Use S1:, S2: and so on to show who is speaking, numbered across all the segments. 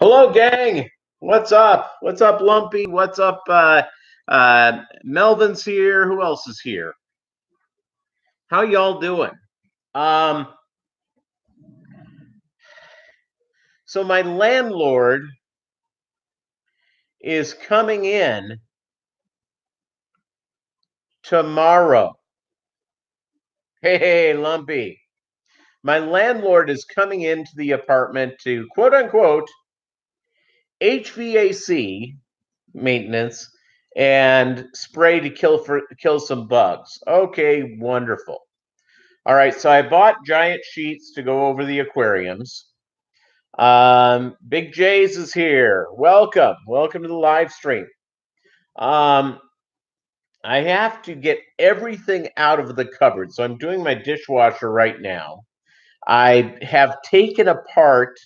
S1: Hello, gang. What's up? What's up, Lumpy? What's up? Melvin's here. Who else is here? How y'all doing? Um, so my landlord is coming in tomorrow. Hey, Lumpy. My landlord is coming into the apartment to quote unquote HVAC maintenance and spray to kill some bugs. Okay, wonderful. All right, so I bought giant sheets to go over the aquariums. Big J's is here. Welcome to the live stream. I have to get everything out of the cupboard, so I'm doing my dishwasher right now. I have taken apart,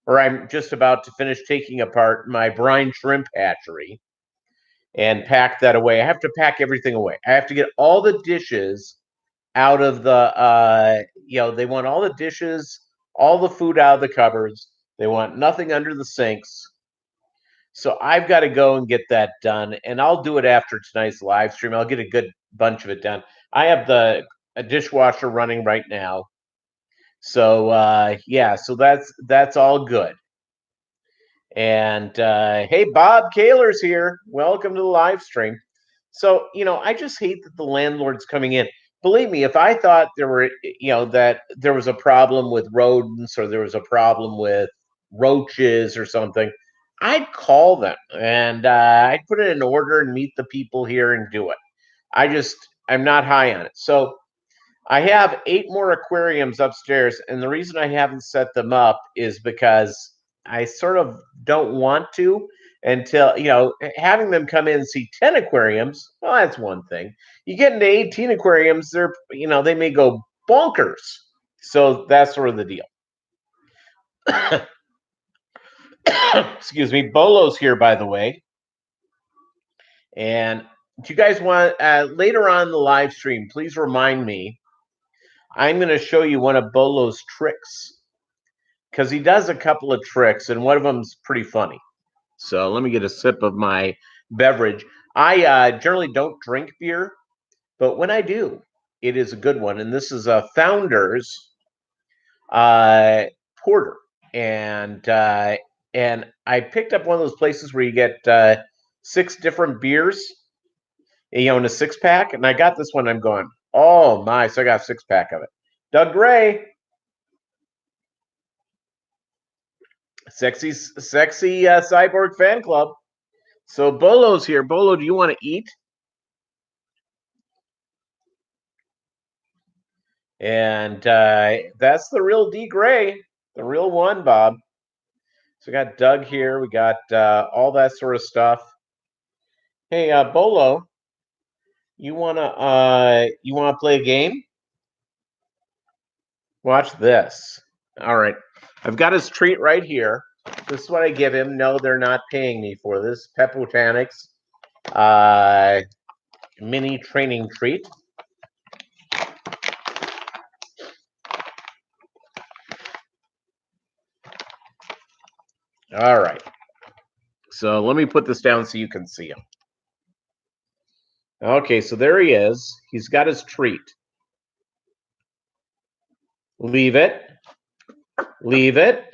S1: or I'm just about to finish taking apart my brine shrimp hatchery and pack that away. I have to pack everything away. I have to get all the dishes out of the they want all the dishes, all the food out of the cupboards. They want nothing under the sinks. So I've got to go and get that done, and I'll do it after tonight's live stream. I'll get a good bunch of it done. I have a dishwasher running right now. So so that's all good. And hey, Bob Kaler's here. Welcome to the live stream. So, I just hate that the landlord's coming in. Believe me, if I thought that there was a problem with rodents or there was a problem with roaches or something, I'd call them and I'd put in an order and meet the people here and do it. I'm not high on it. So I have 8 more aquariums upstairs, and the reason I haven't set them up is because I sort of don't want to until, having them come in and see 10 aquariums, well, that's one thing. You get into 18 aquariums, they may go bonkers. So that's sort of the deal. Excuse me. Bolo's here, by the way. And do you guys want, later on in the live stream, please remind me, I'm going to show you one of Bolo's tricks because he does a couple of tricks, and one of them's pretty funny. So let me get a sip of my beverage. I generally don't drink beer, but when I do, it is a good one. And this is a Founders porter, and I picked up one of those places where you get 6 different beers, in a 6-pack, and I got this one. I'm going, oh my! So I got a 6-pack of it. Doug Gray. Sexy cyborg fan club. So Bolo's here. Bolo, do you want to eat? And that's the real D Gray, the real one, Bob. So we got Doug here. We got all that sort of stuff. Hey, Bolo, you wanna play a game? Watch this. All right, I've got his treat right here. This is what I give him. No, they're not paying me for this. Pep Botanics mini training treat. All right. So let me put this down so you can see him. Okay, so there he is. He's got his treat. Leave it. Leave it.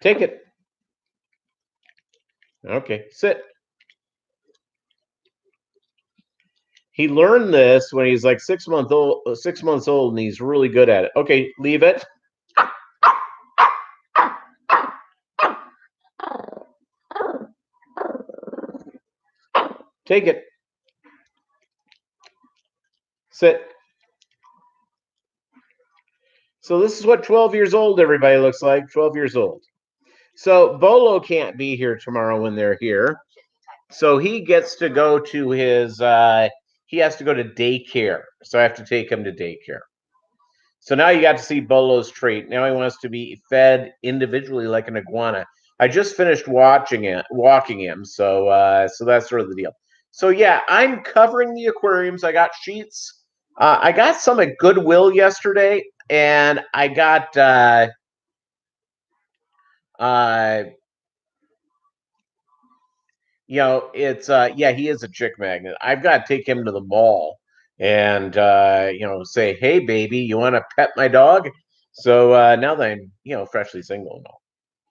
S1: Take it. Okay, sit. He learned this when he's like 6 months old, and he's really good at it. Okay, leave it. Take it. Sit. So this is what 12 years old everybody looks like. 12 years old. So Bolo can't be here tomorrow when they're here. So he gets to go to his he has to go to daycare. So I have to take him to daycare. So now you got to see Bolo's treat. Now he wants to be fed individually like an iguana. I just finished walking him, so that's sort of the deal. So yeah, I'm covering the aquariums. I got sheets I got some at Goodwill yesterday, and I got uh, it's yeah, he is a chick magnet. I've got to take him to the mall and say, "Hey, baby, you want to pet my dog?" So now that I'm freshly single and all,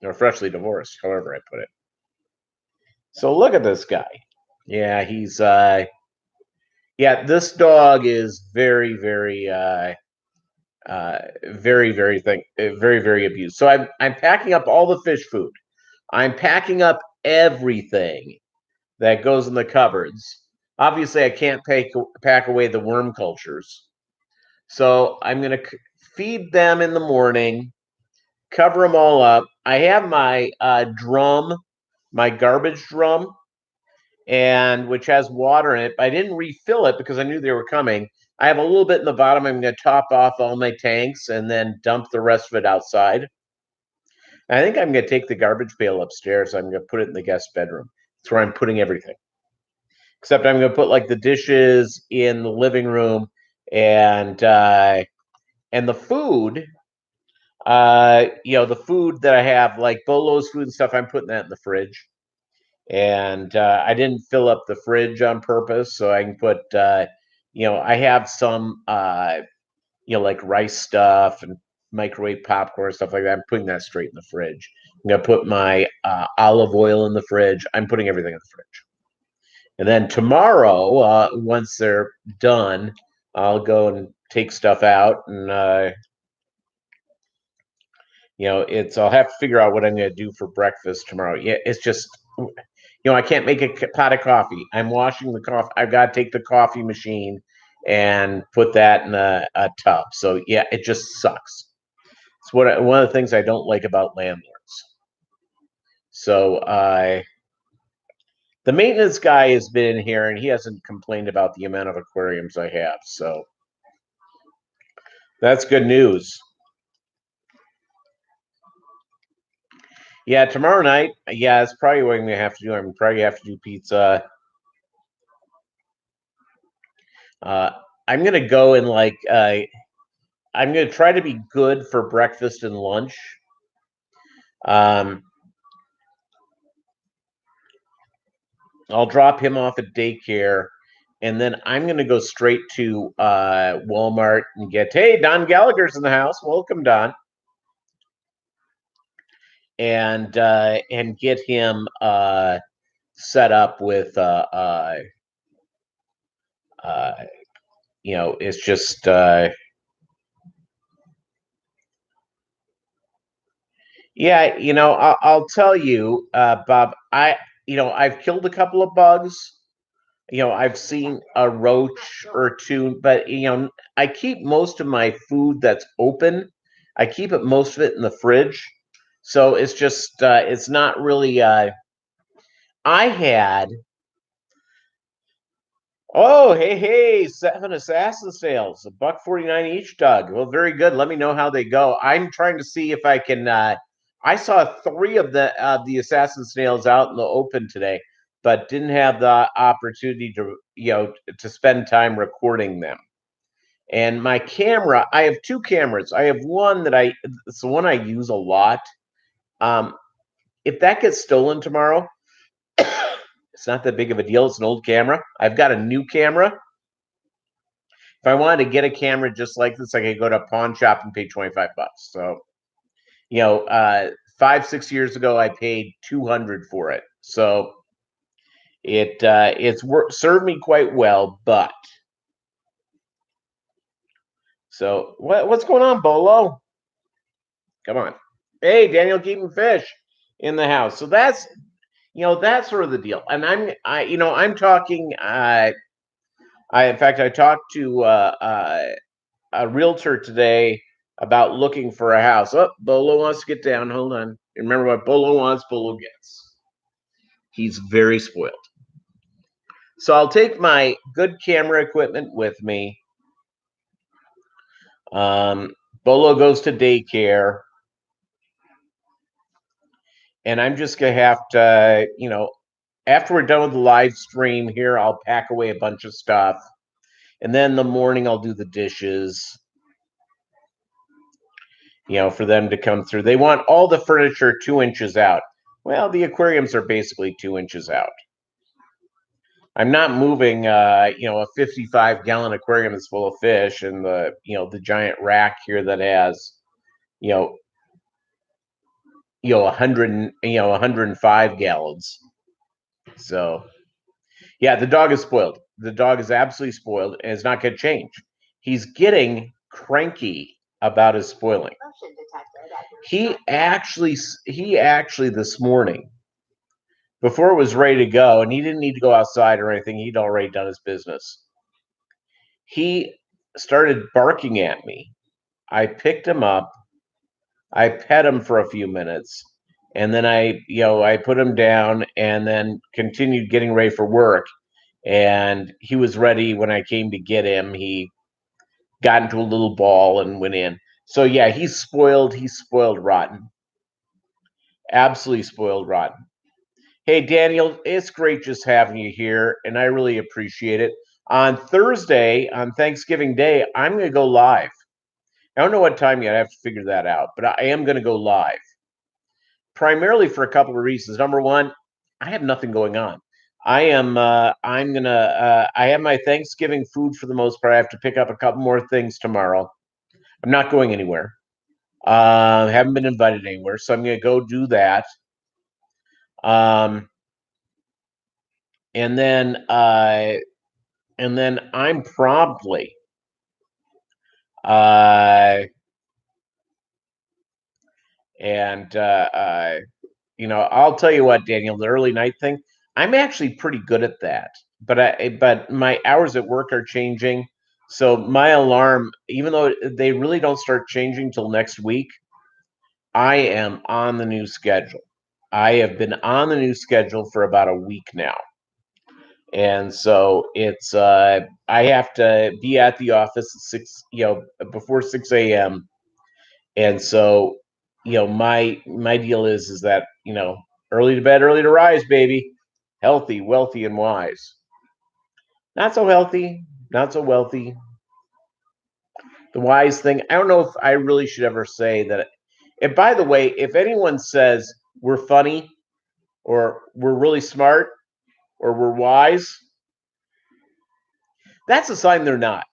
S1: or freshly divorced, however I put it. So look at this guy. Yeah, he's yeah, this dog is very, very very, very, very abused. So I'm packing up all the fish food. I'm packing up everything that goes in the cupboards. Obviously, I can't pack away the worm cultures. So I'm going to feed them in the morning, cover them all up. I have my drum, my garbage drum, and which has water in it. But I didn't refill it because I knew they were coming. I have a little bit in the bottom. I'm going to top off all my tanks and then dump the rest of it outside. I think I'm going to take the garbage pail upstairs. I'm going to put it in the guest bedroom. That's where I'm putting everything. Except I'm going to put like the dishes in the living room and the food. The food that I have, like Bolo's food and stuff, I'm putting that in the fridge. And I didn't fill up the fridge on purpose, so I can put. I have some like rice stuff and microwave popcorn stuff like that. I'm putting that straight in the fridge. I'm gonna put my olive oil in the fridge. I'm putting everything in the fridge. And then tomorrow, once they're done, I'll go and take stuff out, and I'll have to figure out what I'm going to do for breakfast tomorrow. Yeah, it's just I can't make a pot of coffee. I'm washing the coffee. I've got to take the coffee machine and put that in a tub. So yeah, it just sucks. It's one of the things I don't like about landlords. So the maintenance guy has been in here and he hasn't complained about the amount of aquariums I have. So that's good news. Yeah, tomorrow night. Yeah, it's probably what I'm gonna have to do. I'm probably have to do pizza. Uh, I'm gonna go and I'm gonna try to be good for breakfast and lunch. Um, I'll drop him off at daycare, and then I'm gonna go straight to Walmart and get. Hey, Don Gallagher's in the house. Welcome, Don. And get him set up with it's just yeah, I'll tell you, Bob. I've killed a couple of bugs. I've seen a roach or two, but I keep most of my food that's open. I keep it most of it in the fridge, so it's just it's not really. I had hey, 7 assassin sales, $1.49 each, Doug. Well, very good. Let me know how they go. I'm trying to see if I can. I saw 3 of the assassin snails out in the open today, but didn't have the opportunity to to spend time recording them. And my camera, I have 2 cameras. I have one that it's the one I use a lot. Um, if that gets stolen tomorrow, it's not that big of a deal. It's an old camera. I've got a new camera. If I wanted to get a camera just like this, I could go to a pawn shop and pay $25. So, 5-6 years ago, I paid $200 for it. So it's served me quite well. But so what's going on, Bolo? Come on, hey, Daniel, keeping fish in the house. So that's that's sort of the deal. And I'm talking. In fact, I talked to a realtor today about looking for a house. Oh, Bolo wants to get down. Hold on. Remember what Bolo wants, Bolo gets. He's very spoiled. So I'll take my good camera equipment with me. Bolo goes to daycare. And I'm just going to have to, after we're done with the live stream here, I'll pack away a bunch of stuff. And then in the morning, I'll do the dishes, for them to come through. They want all the furniture 2 inches out. Well, the aquariums are basically 2 inches out. I'm not moving, a 55-gallon aquarium that's full of fish and the giant rack here that has, 105 gallons. So, yeah, the dog is spoiled. The dog is absolutely spoiled, and it's not going to change. He's getting cranky about his spoiling. He actually this morning, before it was ready to go, and he didn't need to go outside or anything, he'd already done his business. He started barking at me. I picked him up. I pet him for a few minutes, and then I put him down and then continued getting ready for work. And he was ready when I came to get him. He got into a little ball and went in. So yeah, he's spoiled. He's spoiled rotten. Absolutely spoiled rotten. Hey, Daniel, it's great just having you here, and I really appreciate it. On Thursday, on Thanksgiving Day, I'm going to go live. I don't know what time yet. I have to figure that out, but I am going to go live. Primarily for a couple of reasons. Number one, I have nothing going on. I have my Thanksgiving food for the most part. I have to pick up a couple more things tomorrow. I'm not going anywhere. Haven't been invited anywhere, so I'm going to go do that. And then I'm promptly I'll tell you what, Daniel, the early night thing, I'm actually pretty good at that. But my hours at work are changing. So my alarm, even though they really don't start changing till next week, I am on the new schedule. I have been on the new schedule for about a week now. And so it's I have to be at the office at 6, before 6 a.m. And so, my deal is that, early to bed, early to rise, baby. Healthy, wealthy, and wise. Not so healthy, not so wealthy. The wise thing, I don't know if I really should ever say that. And by the way, if anyone says we're funny or we're really smart or we're wise, that's a sign they're not.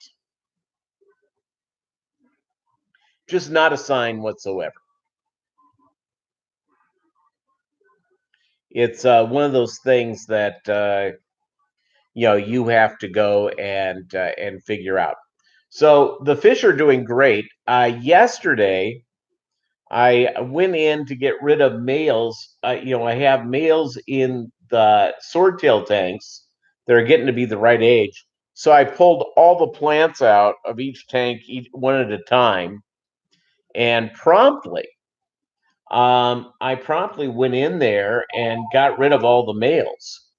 S1: Just not a sign whatsoever. It's one of those things that you have to go and figure out. So the fish are doing great. Yesterday, I went in to get rid of males. I have males in the swordtail tanks. They're getting to be the right age. So I pulled all the plants out of each tank, one at a time, and I promptly went in there and got rid of all the males.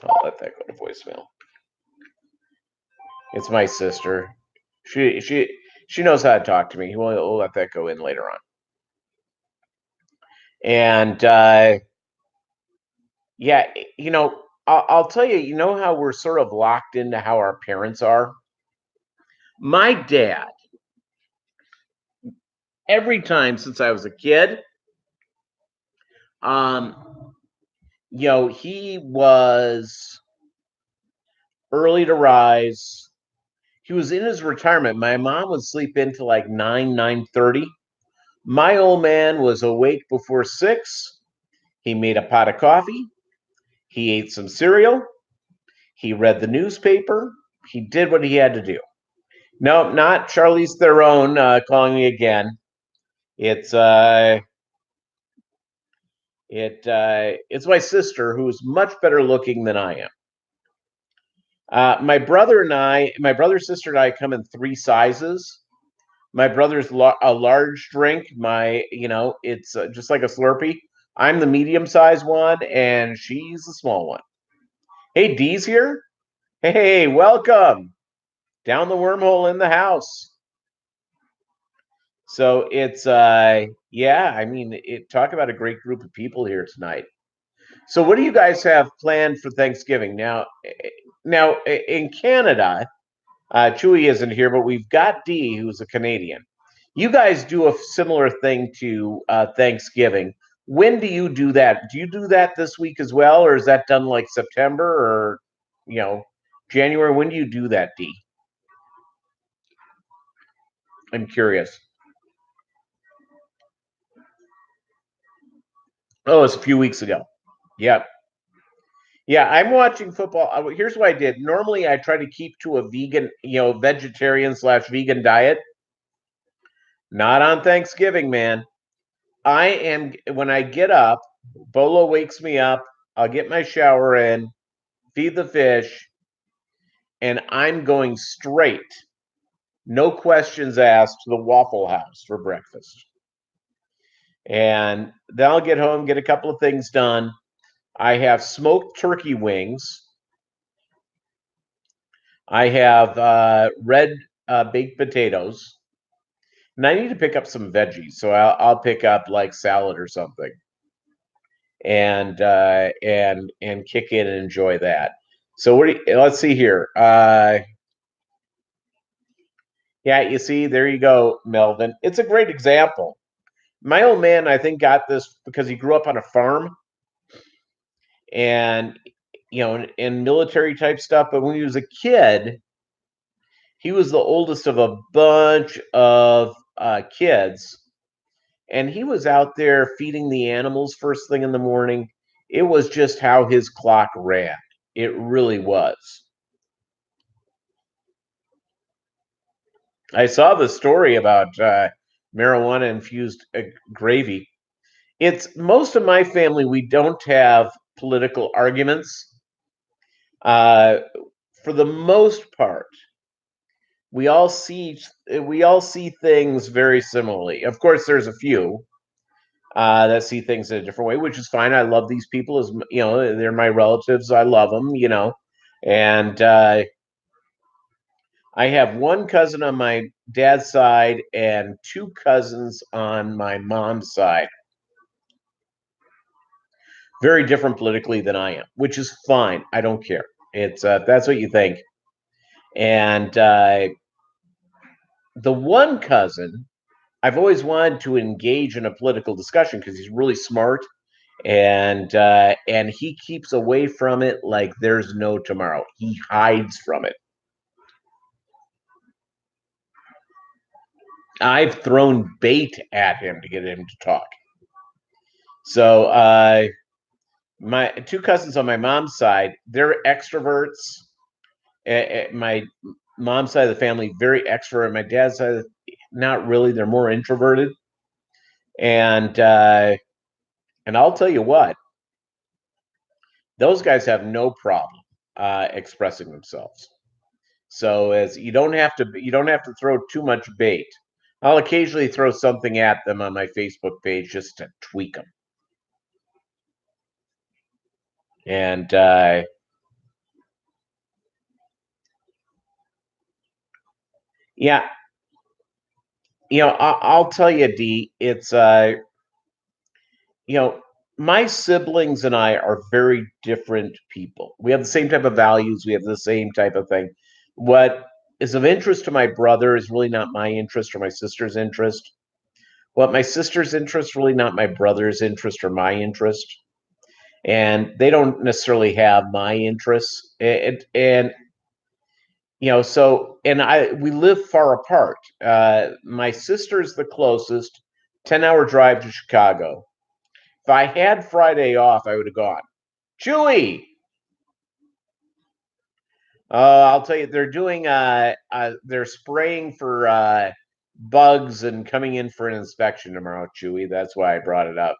S1: I'll let that go to voicemail. It's my sister. She knows how to talk to me. We'll let that go in later on. And yeah, I'll tell you. You know how we're sort of locked into how our parents are. My dad, every time since I was a kid, he was early to rise. He was in his retirement. My mom would sleep into like 9:30. My old man was awake before 6. He made a pot of coffee. He ate some cereal. He read the newspaper. He did what he had to do. No, not Charlize Theron calling me again. It's it's my sister, who is much better looking than I am. My brother, sister, and I come in 3 sizes. My brother's a large drink. It's just like a Slurpee. I'm the medium size one, and she's the small one. Hey, Dee's here. Hey, welcome down the wormhole in the house. So it's talk about a great group of people here tonight. So what do you guys have planned for Thanksgiving? Now, now in Canada, Chewy isn't here, but we've got D, who's a Canadian. You guys do a similar thing to Thanksgiving. When do you do that? Do you do that this week as well, or is that done like September or January? When do you do that, D? I'm curious. Oh, it's a few weeks ago. Yep. Yeah, I'm watching football. Here's what I did. Normally, I try to keep to a vegan, vegetarian/vegan diet. Not on Thanksgiving, man. When I get up, Bolo wakes me up. I'll get my shower in, feed the fish, and I'm going straight, no questions asked, to the Waffle House for breakfast. And then I'll get home, get a couple of things done. I have smoked turkey wings. I have red baked potatoes. And I need to pick up some veggies, so I'll pick up like salad or something, and kick in and enjoy that. So let's see here. Yeah, you see, there you go, Melvin. It's a great example. My old man, I think, got this because he grew up on a farm, and in military type stuff. But when he was a kid, he was the oldest of a bunch of kids, and he was out there feeding the animals first thing in the morning. It was just how his clock ran. It really was. I saw the story about marijuana infused gravy. It's most of my family. We don't have political arguments. For the most part, we all see things very similarly. Of course, there's a few that see things in a different way, which is fine. I love these people, as they're my relatives. I love them, and I have one cousin on my dad's side and two cousins on my mom's side. Very different politically than I am, which is fine. I don't care. It's that's what you think. And the one cousin, I've always wanted to engage in a political discussion because he's really smart, and he keeps away from it like there's no tomorrow. He hides from it. I've thrown bait at him to get him to talk. So my two cousins on my mom's side, they're extroverts. My mom's side of the family, very extrovert. My dad's side, not really. They're more introverted. And I'll tell you what, those guys have no problem expressing themselves. So as you don't have to throw too much bait. I'll occasionally throw something at them on my Facebook page just to tweak them. And yeah, I'll tell you, D, it's my siblings and I are very different people. We have the same type of values. We have the same type of thing. What is of interest to my brother is really not my interest or my sister's interest. What my sister's interest, really not my brother's interest or my interest. And they don't necessarily have my interests. We live far apart. My sister's the closest, 10-hour drive to Chicago. If I had Friday off, I would have gone. Chewy! I'll tell you, they're spraying for bugs and coming in for an inspection tomorrow, Chewy. That's why I brought it up.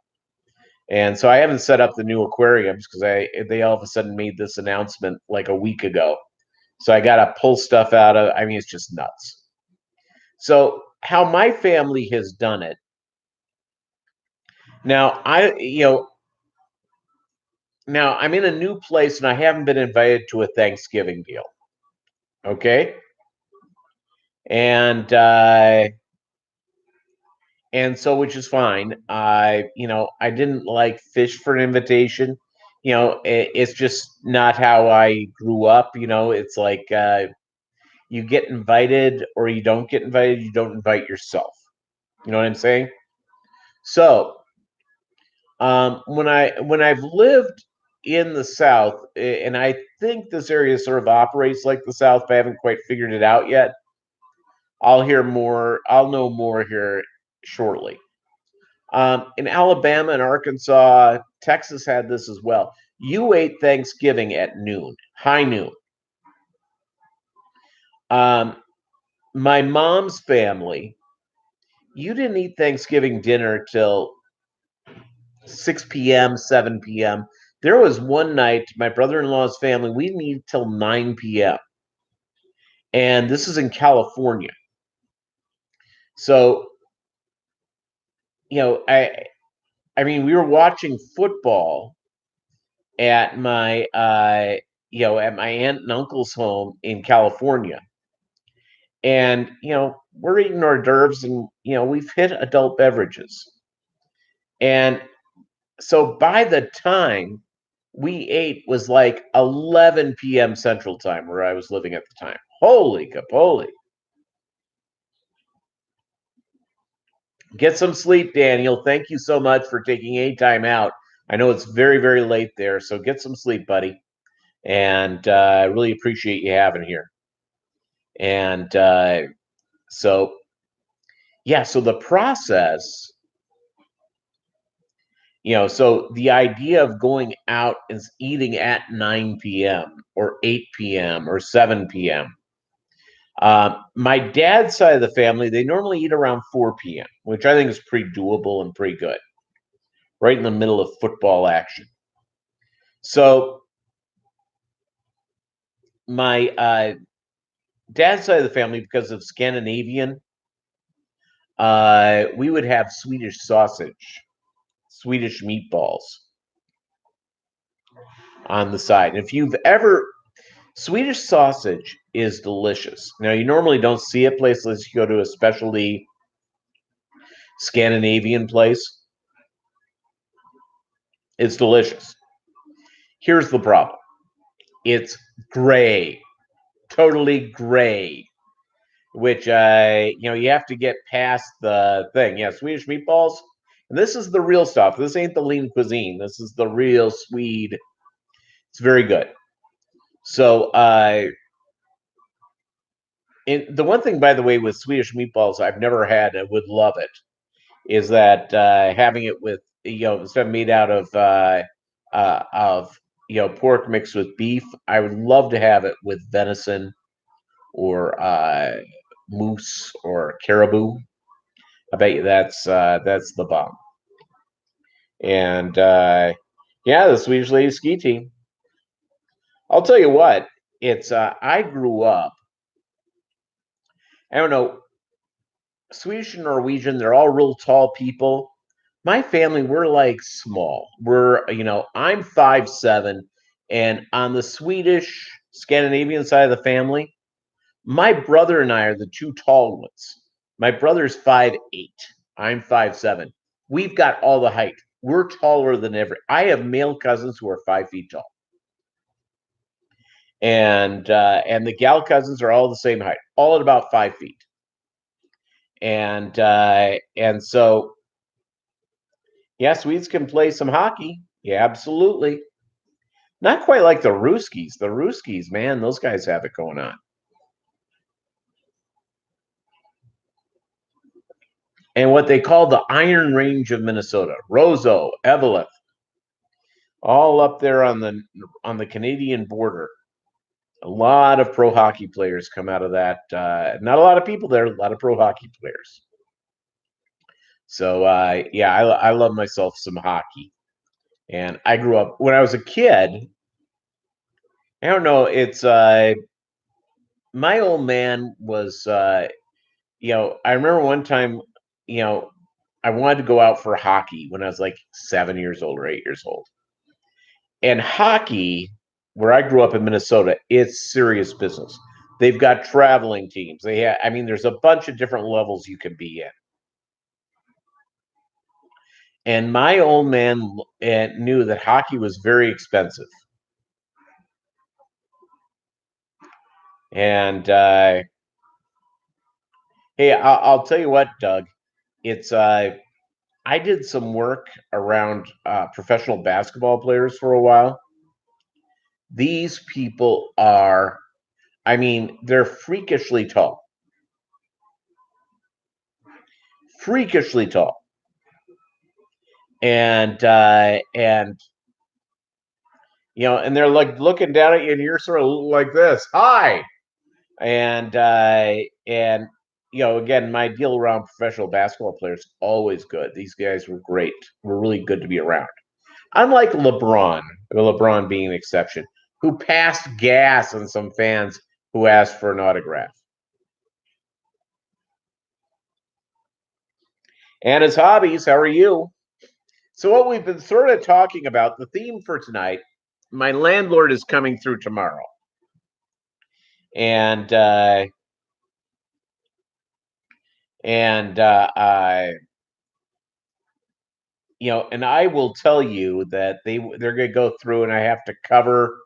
S1: And so I haven't set up the new aquariums because they all of a sudden made this announcement like a week ago. So I got to pull stuff out of. I mean, it's just nuts. So how my family has done it. Now now I'm in a new place and I haven't been invited to a Thanksgiving deal. Okay, and so which is fine. I didn't like fish for an invitation. it's just not how I grew up. It's like you get invited or you don't get invited. You don't invite yourself. You know what I'm saying? So when I've lived in the South, and I think this area sort of operates like the South, but I haven't quite figured it out yet. I'll hear more. I'll know more here shortly. In Alabama and Arkansas, Texas had this as well. You ate Thanksgiving at noon, high noon. Um, my mom's family, you didn't eat Thanksgiving dinner till 6 p.m., 7 p.m. There was one night, my brother-in-law's family, we didn't eat till 9 p.m. And this is in California. So, I mean, we were watching football at my at my aunt and uncle's home in California. And, we're eating hors d'oeuvres and, we've hit adult beverages. And so by the time we ate was like 11 p.m. Central Time where I was living at the time. Holy capoly. Get some sleep, Daniel. Thank you so much for taking any time out. I know it's very, very late there, so get some sleep, buddy. And I really appreciate you having here. And so, yeah, so the process, so the idea of going out and eating at 9 p.m. or 8 p.m. or 7 p.m. My dad's side of the family, they normally eat around 4 p.m., which I think is pretty doable and pretty good, right in the middle of football action. So my dad's side of the family, because of Scandinavian, we would have Swedish sausage, Swedish meatballs on the side. And if you've ever, Swedish sausage is delicious. Now, you normally don't see it places unless you go to a specialty Scandinavian place. It's delicious. Here's the problem. It's gray, totally gray, which you have to get past the thing. Yeah, Swedish meatballs. And this is the real stuff. This ain't the lean cuisine. This is the real Swede. It's very good. So, the one thing, by the way, with Swedish meatballs I've never had and would love it is that having it with instead of made out of pork mixed with beef, I would love to have it with venison or moose or caribou. I bet you that's the bomb. And yeah, the Swedish Lady Ski Team. I'll tell you what, it's I grew up. I don't know, Swedish and Norwegian. They're all real tall people. My family, we're like small. I'm 5'7", and on the Swedish Scandinavian side of the family, my brother and I are the two tall ones. My brother's 5'8". I'm 5'7". We've got all the height. We're taller than ever. I have male cousins who are 5 feet tall, and the gal cousins are all the same height, all at about 5 feet. And so, yeah, Swedes can play some hockey. Yeah, absolutely. Not quite like the Ruskies. The Ruskies, man, those guys have it going on. And what they call the Iron Range of Minnesota, Roseau, Eveleth, all up there on the Canadian border. A lot of pro hockey players come out of that. Not a lot of people there, a lot of pro hockey players. So yeah, I love myself some hockey. And I grew up when I was a kid. I don't know. It's my old man was. I remember one time. I wanted to go out for hockey when I was like 7 years old or 8 years old. And hockey, where I grew up in Minnesota, it's serious business. They've got traveling teams. I mean, there's a bunch of different levels you can be in. And my old man knew that hockey was very expensive. And hey, I'll tell you what, Doug. It's I did some work around professional basketball players for a while. These people are, I mean, they're freakishly tall. Freakishly tall. And you know, and they're like looking down at you, and you're sort of like this, hi, and you know, again, my deal around professional basketball players always good. These guys were great, were really good to be around. Unlike LeBron being an exception, who passed gas on some fans who asked for an autograph. And his hobbies, how are you? So what we've been sort of talking about, the theme for tonight, my landlord is coming through tomorrow. And I, you know, and I will tell you that they're going to go through, and I have to cover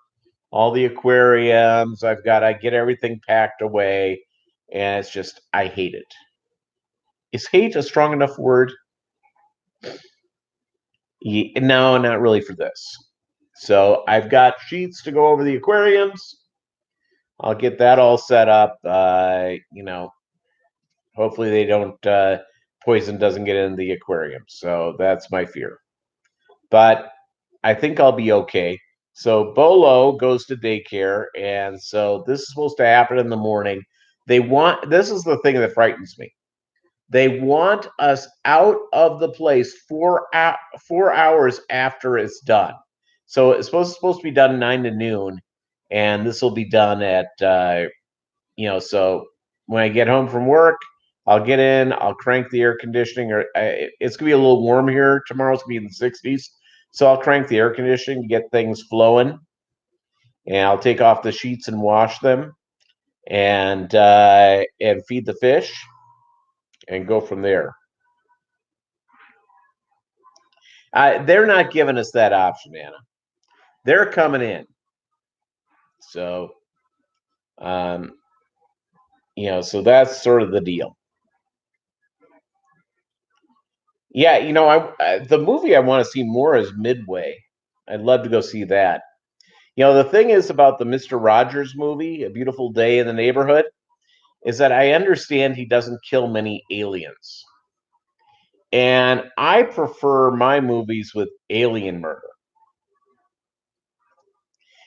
S1: all the aquariums. I get everything packed away, and it's just I hate it. Is hate a strong enough word? No, not really for this. So I've got sheets to go over the aquariums. I'll get that all set up. You know, hopefully they don't poison doesn't get in the aquarium. So that's my fear. But I think I'll be okay. So Bolo goes to daycare, and so this is supposed to happen in the morning. This is the thing that frightens me. They want us out of the place 4 hours after it's done. So it's supposed to be done 9 to noon, and this will be done at you know. So when I get home from work, I'll get in, I'll crank the air conditioning, or it's gonna be a little warm here tomorrow. It's gonna be in the 60s, so I'll crank the air conditioning to get things flowing, and I'll take off the sheets and wash them, and feed the fish, and go from there. They're not giving us that option, Anna. They're coming in. So, um, you know, so that's sort of the deal. Yeah, you know, the movie I want to see more is Midway. I'd love to go see that. You know, the thing is about the Mr. Rogers movie, A Beautiful Day in the Neighborhood, is that I understand he doesn't kill many aliens. And I prefer my movies with alien murder.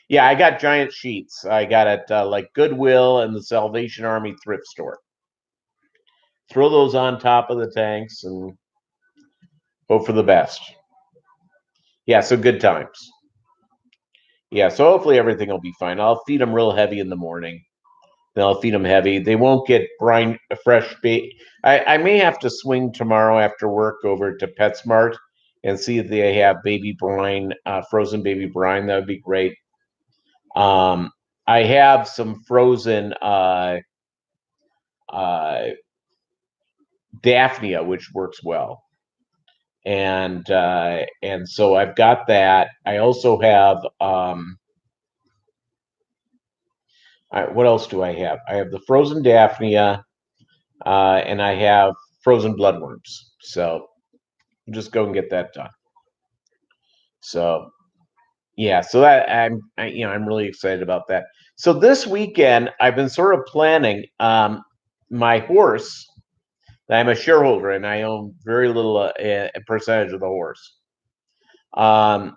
S1: Yeah, I got giant sheets. I got it like Goodwill and the Salvation Army thrift store. Throw those on top of the tanks and hope for the best. Yeah, so good times. Yeah, so hopefully everything will be fine. I'll feed them real heavy in the morning. Then I'll feed them heavy. They won't get brine fresh bait. I may have to swing tomorrow after work over to PetSmart and see if they have baby brine, frozen baby brine. That would be great. Um, I have some frozen uh, Daphnia, which works well, and so I've got that. I also have what else do I have? I have the frozen Daphnia, and I have frozen bloodworms. So just go and get that done. So yeah, so that you know, I'm really excited about that. So this weekend I've been sort of planning my horse. I'm a shareholder and I own very little a percentage of the horse. Um,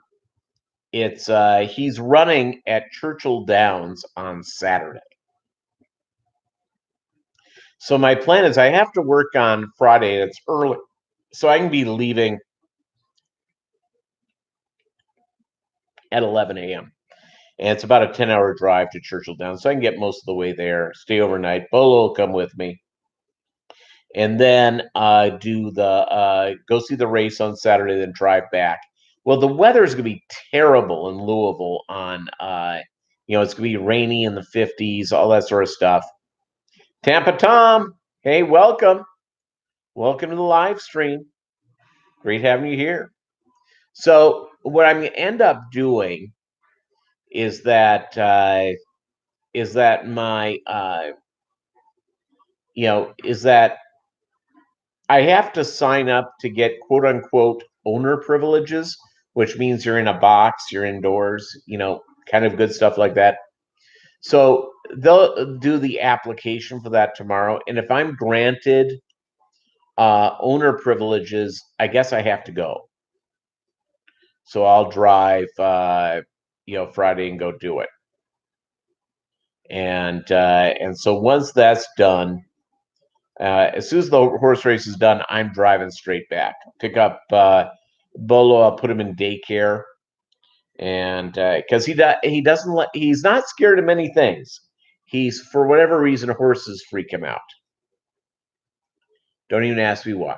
S1: it's he's running at Churchill Downs on Saturday. So my plan is I have to work on Friday. It's early, so I can be leaving at 11 a.m. And it's about a 10-hour drive to Churchill Downs, so I can get most of the way there, stay overnight. Bolo will come with me, and then do the go see the race on Saturday, then drive back. Well, the weather is going to be terrible in Louisville on you know, it's going to be rainy in the 50s, all that sort of stuff. Tampa Tom, hey, welcome to the live stream. Great having you here. So what I'm going to end up doing is that my is that I have to sign up to get quote unquote owner privileges, which means you're in a box, you're indoors, kind of good stuff like that. So they'll do the application for that tomorrow, and if I'm granted owner privileges, I guess I have to go. So I'll drive, Friday and go do it. And so once that's done, as soon as the horse race is done, I'm driving straight back. Pick up Bolo. I'll put him in daycare, and because he's not scared of many things. He's, for whatever reason, horses freak him out. Don't even ask me why.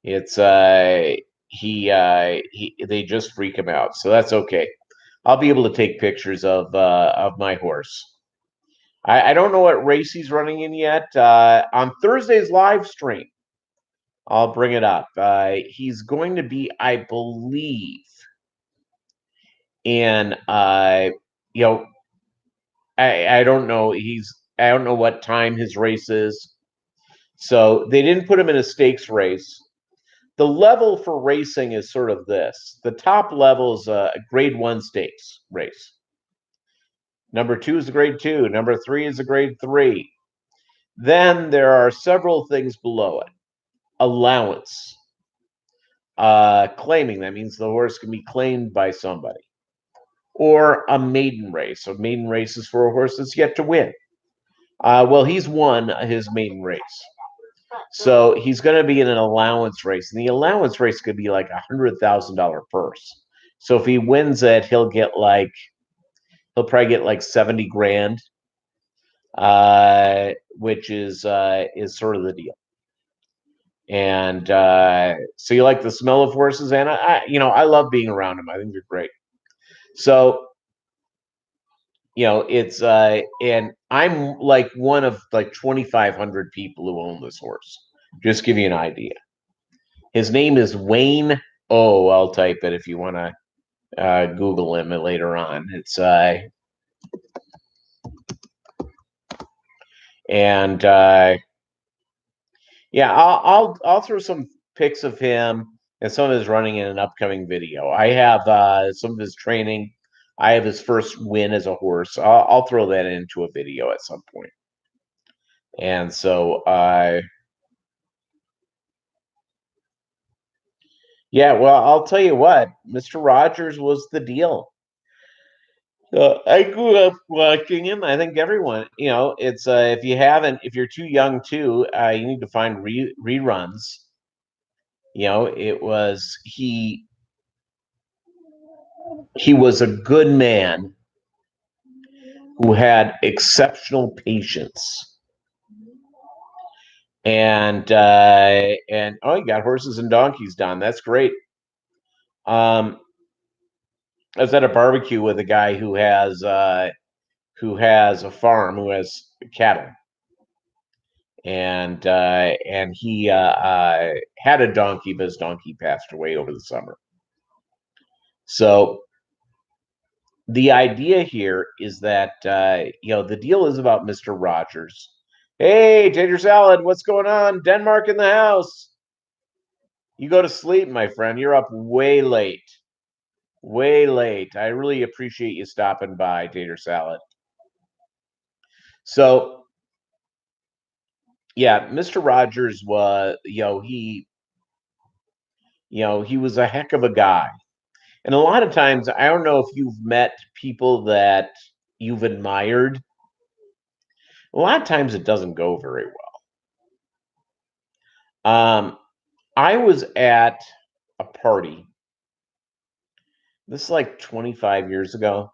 S1: It's they just freak him out, so that's okay. I'll be able to take pictures of my horse. I don't know what race he's running in yet. On Thursday's live stream, I'll bring it up. He's going to be, I believe, in I don't know. I don't know what time his race is. So they didn't put him in a stakes race. The level for racing is sort of this. The top level is a grade 1 stakes race. Number 2 is a grade 2. Number 3 is a grade 3. Then there are several things below it. Allowance. Claiming, that means the horse can be claimed by somebody. Or a maiden race. A maiden race is for a horse that's yet to win. Well, he's won his maiden race. So he's going to be in an allowance race. And the allowance race could be like $100,000 purse. So if he wins it, he'll probably get like 70 grand, which is sort of the deal. And so you like the smell of horses, Anna? I love being around them. I think they're great. So, it's and I'm like one of like 2,500 people who own this horse. Just give you an idea. His name is Wayne O. I'll type it if you want to Google him later on. It's and yeah, I'll throw some pics of him and some of his running in an upcoming video. I have some of his training. I have his first win as a horse. I'll throw that into a video at some point. And so, yeah, well, I'll tell you what, Mr. Rogers was the deal. I grew up watching him. I think everyone, it's if you're too young too, you need to find reruns. It was he was a good man who had exceptional patience. And he got horses and donkeys done. That's great. I was at a barbecue with a guy who has a farm, who has cattle, and he had a donkey, but his donkey passed away over the summer. So the idea here is that the deal is about Mr. Rogers. Hey, Tater Salad, what's going on? Denmark in the house. You go to sleep, my friend. You're up way late. Way late. I really appreciate you stopping by, Tater Salad. So, yeah, Mr. Rogers was, he was a heck of a guy. And a lot of times, I don't know if you've met people that you've admired. A lot of times it doesn't go very well. I was at a party. This is like 25 years ago.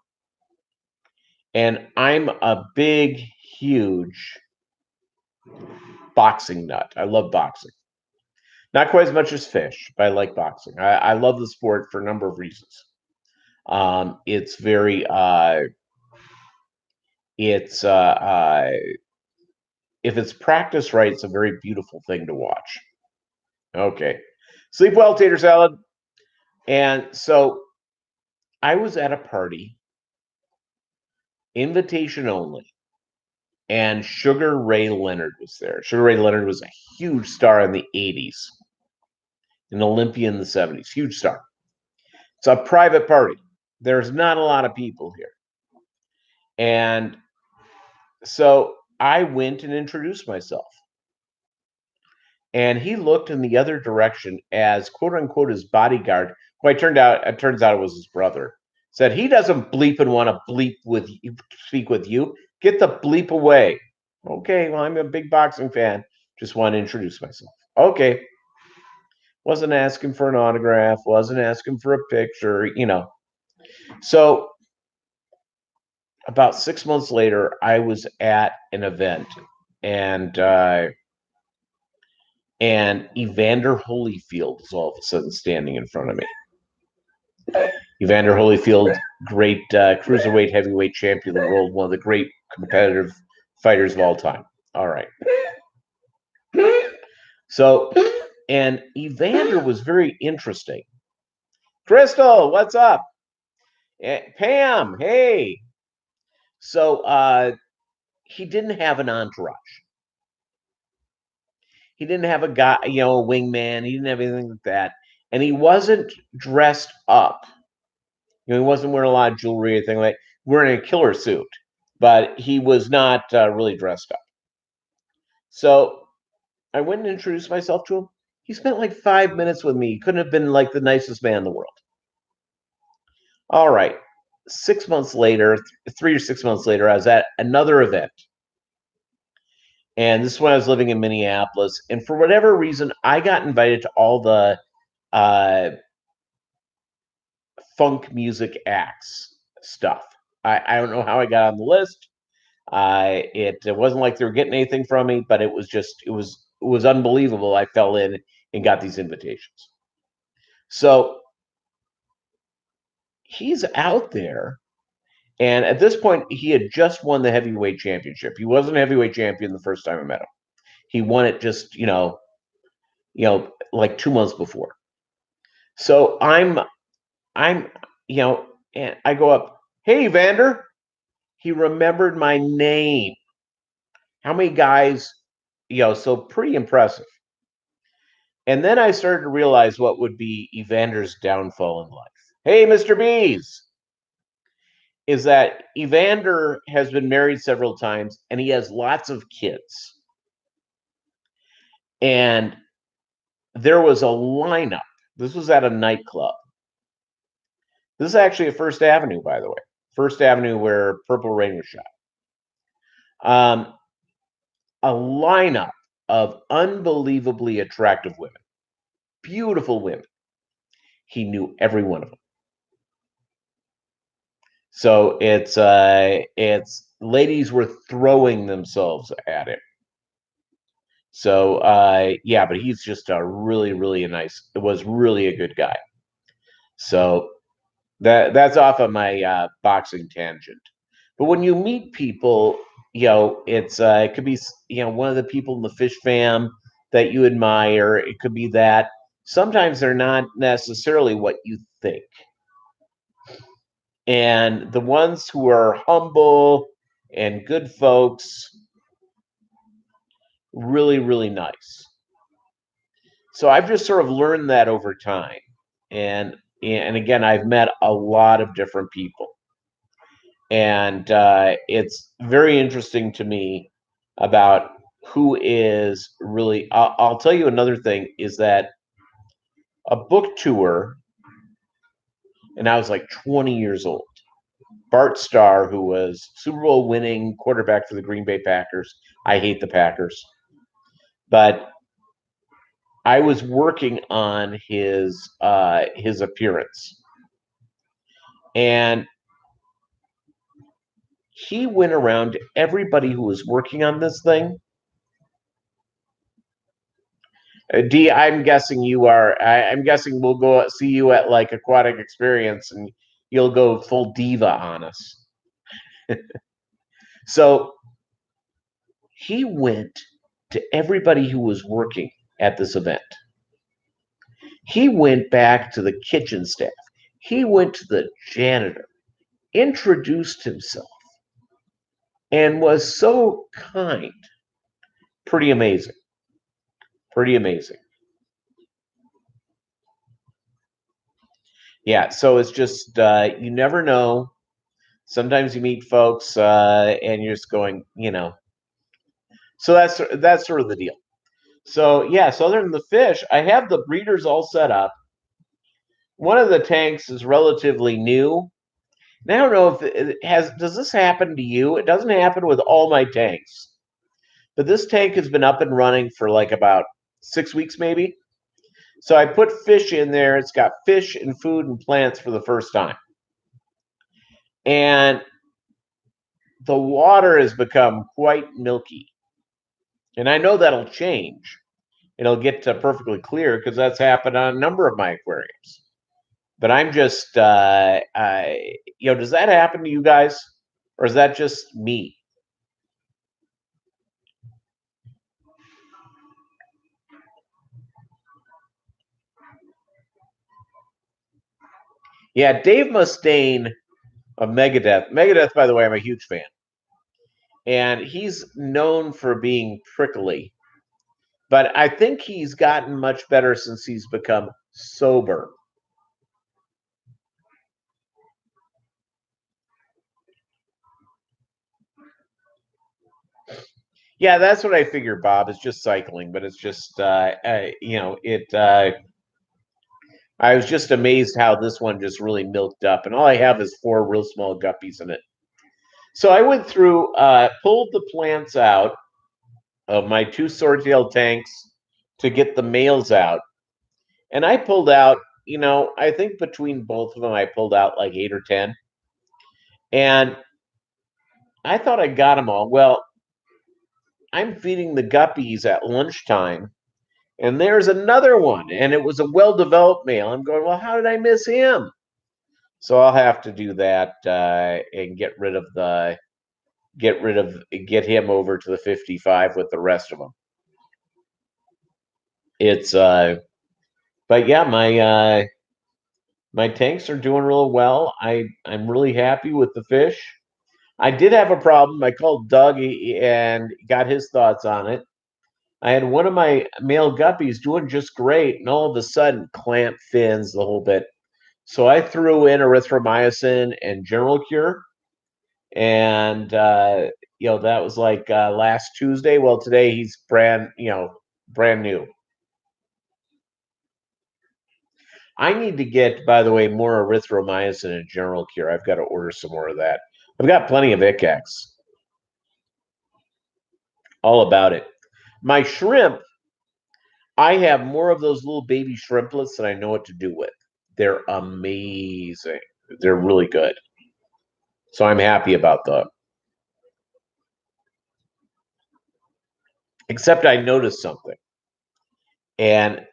S1: And I'm a big, huge boxing nut. I love boxing. Not quite as much as fish, but I like boxing. I love the sport for a number of reasons. It's very, if it's practiced right, it's a very beautiful thing to watch. Okay. Sleep well, tater salad. And so I was at a party, invitation only, and Sugar Ray Leonard was there. Sugar Ray Leonard was a huge star in the 80s, an Olympian in the 70s, huge star. It's a private party. There's not a lot of people here. And so I went and introduced myself. And he looked in the other direction as quote unquote his bodyguard, who it turns out it was his brother, said he doesn't bleep and want to bleep with you, speak with you. Get the bleep away. Okay, well, I'm a big boxing fan. Just want to introduce myself. Okay. Wasn't asking for an autograph, wasn't asking for a picture, So about 6 months later, I was at an event, and Evander Holyfield is all of a sudden standing in front of me. Evander Holyfield, great cruiserweight heavyweight champion of the world, one of the great competitive fighters of all time. All right. So, and Evander was very interesting. Crystal, what's up? Pam, hey. So he didn't have an entourage. He didn't have a guy, a wingman. He didn't have anything like that. And he wasn't dressed up. He wasn't wearing a lot of jewelry or anything like that. Wearing a killer suit, but he was not really dressed up. So I went and introduced myself to him. He spent like 5 minutes with me. He couldn't have been like the nicest man in the world. All right. 6 months later, 3 or 6 months later, I was at another event. And this is when I was living in Minneapolis. And for whatever reason, I got invited to all the funk music acts stuff. I don't know how I got on the list. It wasn't like they were getting anything from me, but it was unbelievable. I fell in and got these invitations. So he's out there, and at this point, he had just won the heavyweight championship. He wasn't a heavyweight champion the first time I met him. He won it just like 2 months before. So I'm and I go up, hey, Vander. He remembered my name. How many guys, so pretty impressive. And then I started to realize what would be Evander's downfall in life. Hey, Mr. Bees, is that Evander has been married several times and he has lots of kids. And there was a lineup. This was at a nightclub. This is actually at First Avenue, by the way. First Avenue where Purple Rain was shot. A lineup of unbelievably attractive women. Beautiful women. He knew every one of them. So it's ladies were throwing themselves at him. So yeah, but he's just a really, really was really a good guy. So that's off of my boxing tangent. But when you meet people, it's it could be one of the people in the Fish fam that you admire. It could be that. Sometimes they're not necessarily what you think. And the ones who are humble and good folks, really, really nice. So I've just sort of learned that over time. And again, I've met a lot of different people. And it's very interesting to me about who is really. I'll tell you another thing is that a book tour, and I was like 20 years old. Bart Starr, who was Super Bowl winning quarterback for the Green Bay Packers. I hate the Packers. But I was working on his appearance. And he went around to everybody who was working on this thing. D, I'm guessing you are. I'm guessing we'll go see you at like Aquatic Experience and you'll go full diva on us. So He went to everybody who was working at this event. He went back to the kitchen staff. He went to the janitor, introduced himself, and was so kind. Pretty amazing. Pretty amazing. Yeah, so it's just you never know. Sometimes you meet folks and you're just going, So that's sort of the deal. So yeah, so other than the fish, I have the breeders all set up. One of the tanks is relatively new. And I don't know if does this happen to you? It doesn't happen with all my tanks. But this tank has been up and running for like about 6 weeks maybe. So I put fish in there. It's got fish and food and plants for the first time. And the water has become quite milky. And I know that'll change. It'll get to perfectly clear because that's happened on a number of my aquariums. But I'm just, does that happen to you guys? Or is that just me? Yeah, Dave Mustaine of Megadeth. Megadeth, by the way, I'm a huge fan. And he's known for being prickly. But I think he's gotten much better since he's become sober. Yeah, that's what I figured, Bob. It's just cycling, but it's just, I was just amazed how this one just really milked up. And all I have is 4 real small guppies in it. So I went through, pulled the plants out of my 2 swordtail tanks to get the males out. And I pulled out, I think between both of them, I pulled out like 8 or 10. And I thought I got them all. Well, I'm feeding the guppies at lunchtime, and there's another one, and it was a well-developed male. I'm going, well, how did I miss him? So I'll have to do that and get him over to the 55 with the rest of them. It's but yeah, my tanks are doing real well. I'm really happy with the fish. I did have a problem. I called Doug and got his thoughts on it. I had one of my male guppies doing just great, and all of a sudden, clamp fins the whole bit. So I threw in erythromycin and general cure, and that was like last Tuesday. Well, today he's brand new. I need to get, by the way, more erythromycin and general cure. I've got to order some more of that. I've got plenty of Icex. All about it. My shrimp, I have more of those little baby shrimplets than I know what to do with. They're amazing. They're really good. So I'm happy about them. Except I noticed something. And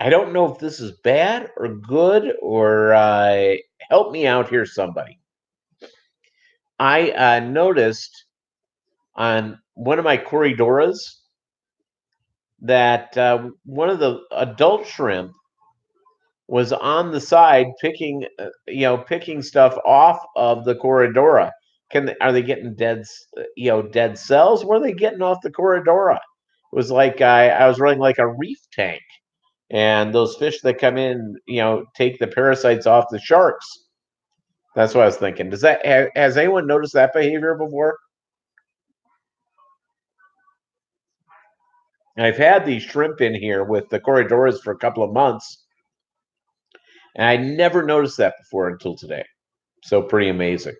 S1: I don't know if this is bad or good or help me out here, somebody. I noticed on one of my corridoras that one of the adult shrimp was on the side picking stuff off of the corridora. Are they getting dead cells? Where are they getting off the corridora? It was like I was running like a reef tank, and those fish that come in, take the parasites off the sharks. That's what I was thinking. Has anyone noticed that behavior before? I've had these shrimp in here with the corridoras for a couple of months, and I never noticed that before until today. So pretty amazing.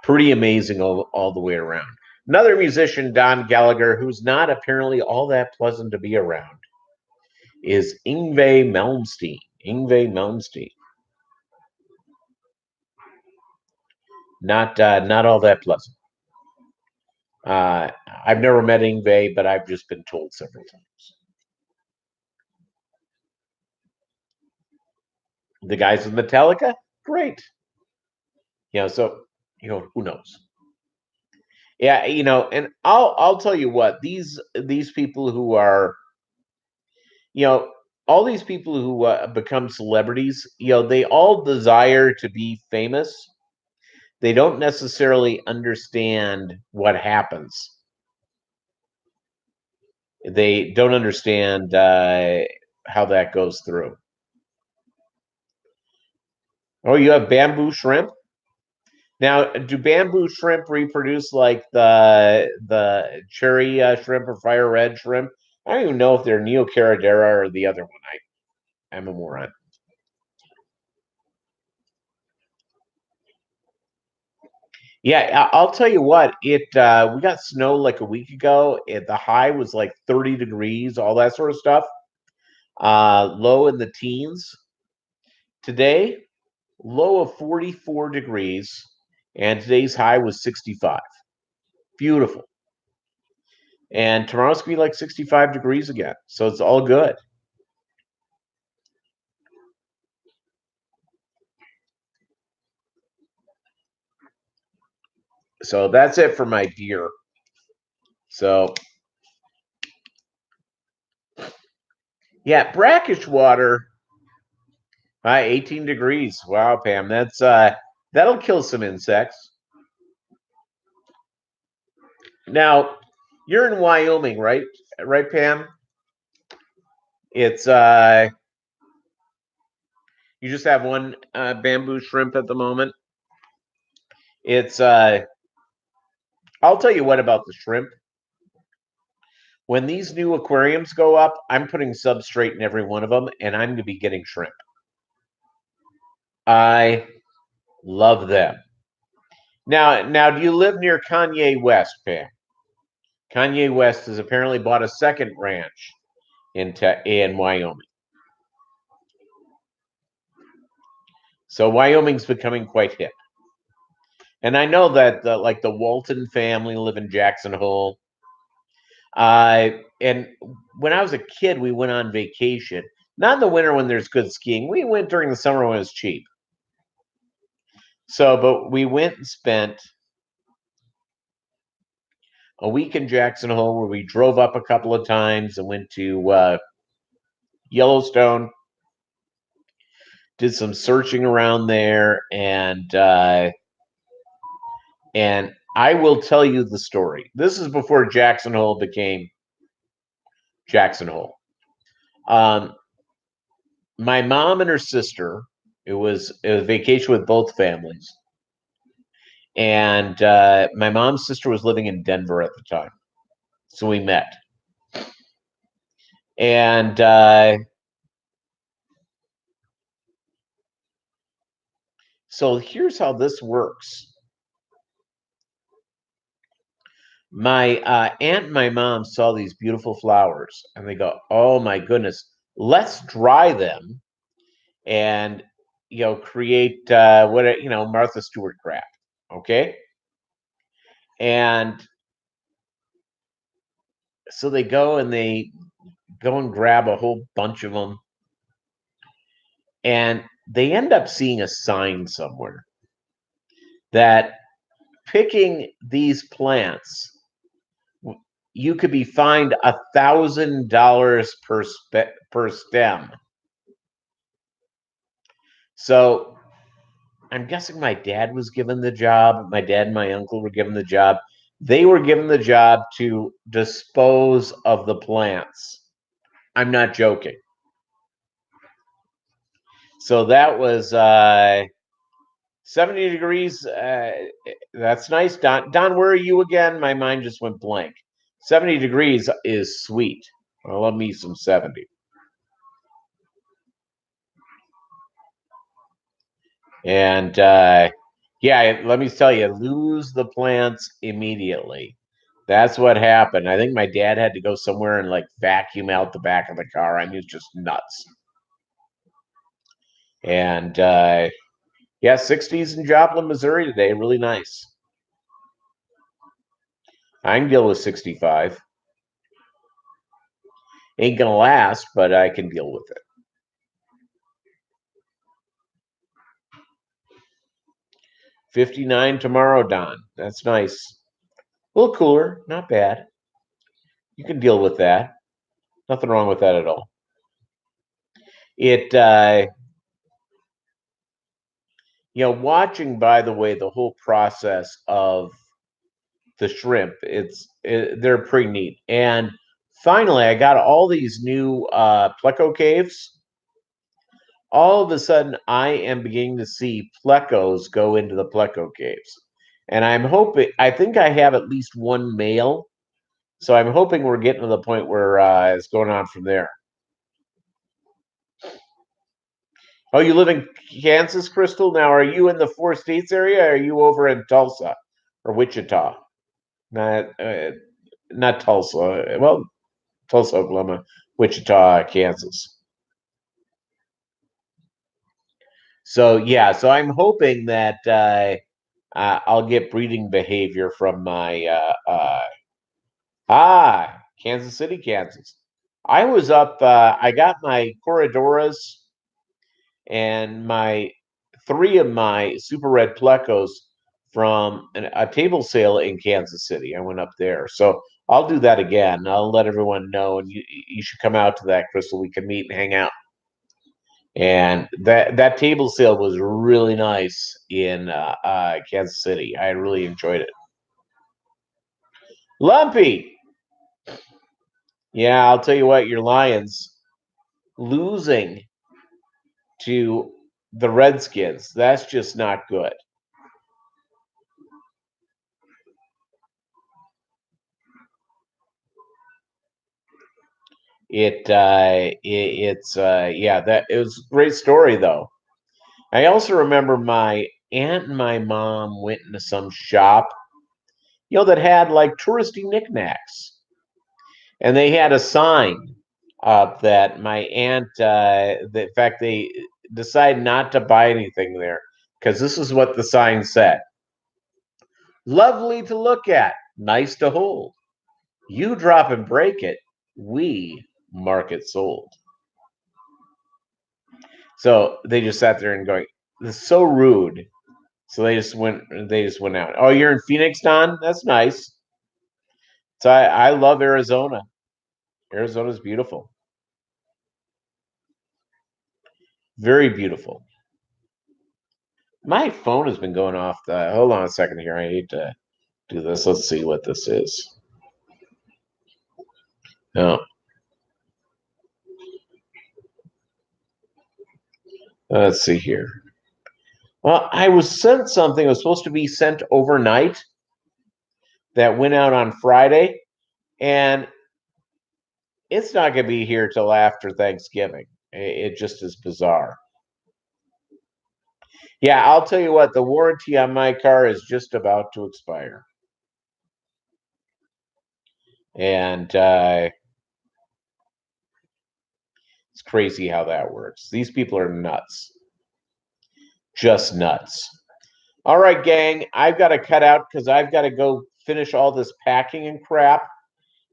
S1: Pretty amazing all the way around. Another musician, Don Gallagher, who's not apparently all that pleasant to be around, is Yngwie Malmsteen. Yngwie Malmsteen. Not all that pleasant. I've never met Yngwie, but I've just been told several times. The guys with Metallica, great. So Who knows? Yeah, and I'll tell you what, these people who are, you know, all these people who become celebrities, they all desire to be famous. They don't necessarily understand what happens. They don't understand how that goes through. Oh, you have bamboo shrimp? Now, do bamboo shrimp reproduce like the cherry shrimp or fire red shrimp? I don't even know if they're Neocaridera or the other one. I'm a moron. Yeah, I'll tell you what. We got snow like a week ago. The high was like 30 degrees, all that sort of stuff. Low in the teens. Today, low of 44 degrees, and today's high was 65. Beautiful. And tomorrow's gonna be like 65 degrees again. So it's all good. So that's it for my deer. So yeah, brackish water. 18 degrees. Wow, Pam. That'll kill some insects. Now, you're in Wyoming, right? Right, Pam? It's you just have one bamboo shrimp at the moment. It's I'll tell you what about the shrimp. When these new aquariums go up, I'm putting substrate in every one of them, and I'm going to be getting shrimp. I love them. Now, do you live near Kanye West, Pam? Kanye West has apparently bought a second ranch in Wyoming. So Wyoming's becoming quite hip. And I know that like the Walton family live in Jackson Hole. And when I was a kid, we went on vacation. Not in the winter when there's good skiing. We went during the summer when it was cheap. So, but we went and spent a week in Jackson Hole where we drove up a couple of times and went to Yellowstone, did some searching around there, and I will tell you the story. This is before Jackson Hole became Jackson Hole. Um, my mom and her sister. It was a vacation with both families, and my mom's sister was living in Denver at the time, so we met. And so here's how this works. My aunt and my mom saw these beautiful flowers, and they go, "Oh my goodness, let's dry them and create what Martha Stewart crap." Okay, and so they go and grab a whole bunch of them, and they end up seeing a sign somewhere that picking these plants, you could be fined $1,000 per stem. So I'm guessing my dad was given the job. My dad and my uncle were given the job. They were given the job to dispose of the plants. I'm not joking. So that was 70 degrees. That's nice. Don, where are you again? My mind just went blank. 70 degrees is sweet. I love me some 70. And yeah, let me tell you, lose the plants immediately. That's what happened. I think my dad had to go somewhere and like vacuum out the back of the car. I mean, it's just nuts. And yeah, 60s in Joplin, Missouri today. Really nice. I can deal with 65. Ain't gonna last, but I can deal with it. 59 tomorrow, Don. That's nice. A little cooler, not bad. You can deal with that. Nothing wrong with that at all. It, watching, by the way, the whole process of the shrimp, they're pretty neat. And finally, I got all these new pleco caves. All of a sudden, I am beginning to see plecos go into the pleco caves. And I think I have at least one male. So I'm hoping we're getting to the point where it's going on from there. Oh, you live in Kansas, Crystal? Now, are you in the 4 states area? Or are you over in Tulsa or Wichita? Not Tulsa. Well, Tulsa, Oklahoma, Wichita, Kansas. So yeah, so I'm hoping that I'll get breeding behavior from my Kansas City, Kansas. I was up. I got my Corridoras and my 3 of my super red plecos from a table sale in Kansas City. I went up there, so I'll do that again. I'll let everyone know, and you should come out to that, Crystal. We can meet and hang out. And that table sale was really nice in Kansas City. I really enjoyed it. Lumpy, yeah, I'll tell you what, your Lions losing to the Redskins. That's just not good. It's that it was a great story though. I also remember my aunt and my mom went into some shop, that had like touristy knickknacks, and they had a sign up that my aunt, in fact, they decided not to buy anything there because this is what the sign said: "Lovely to look at, nice to hold. You drop and break it, we mark it sold." So they just sat there and going, "This is so rude." So they just went out. Oh, you're in Phoenix, Don? That's nice. So I love Arizona. Arizona's beautiful. Very beautiful. My phone has been going off hold on a second here. I need to do this. Let's see what this is. No. Let's see here. Well, I was sent something. It was supposed to be sent overnight that went out on Friday, and it's not going to be here till after Thanksgiving. It just is bizarre. Yeah, I'll tell you what, the warranty on my car is just about to expire. And it's crazy how that works. These people are nuts. Just nuts. All right, gang, I've got to cut out because I've got to go finish all this packing and crap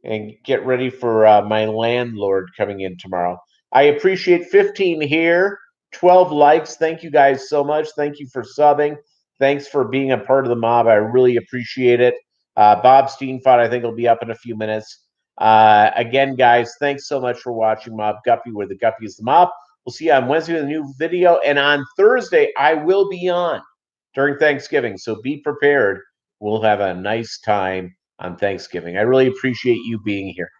S1: and get ready for my landlord coming in tomorrow. I appreciate 15 here, 12 likes. Thank you guys so much. Thank you for subbing. Thanks for being a part of the mob. I really appreciate it. Bob Steenfot, I think, will be up in a few minutes. Again, guys, thanks so much for watching Mob Guppy, where the Guppy is the mob. We'll see you on Wednesday with a new video. And on Thursday, I will be on during Thanksgiving. So be prepared. We'll have a nice time on Thanksgiving. I really appreciate you being here.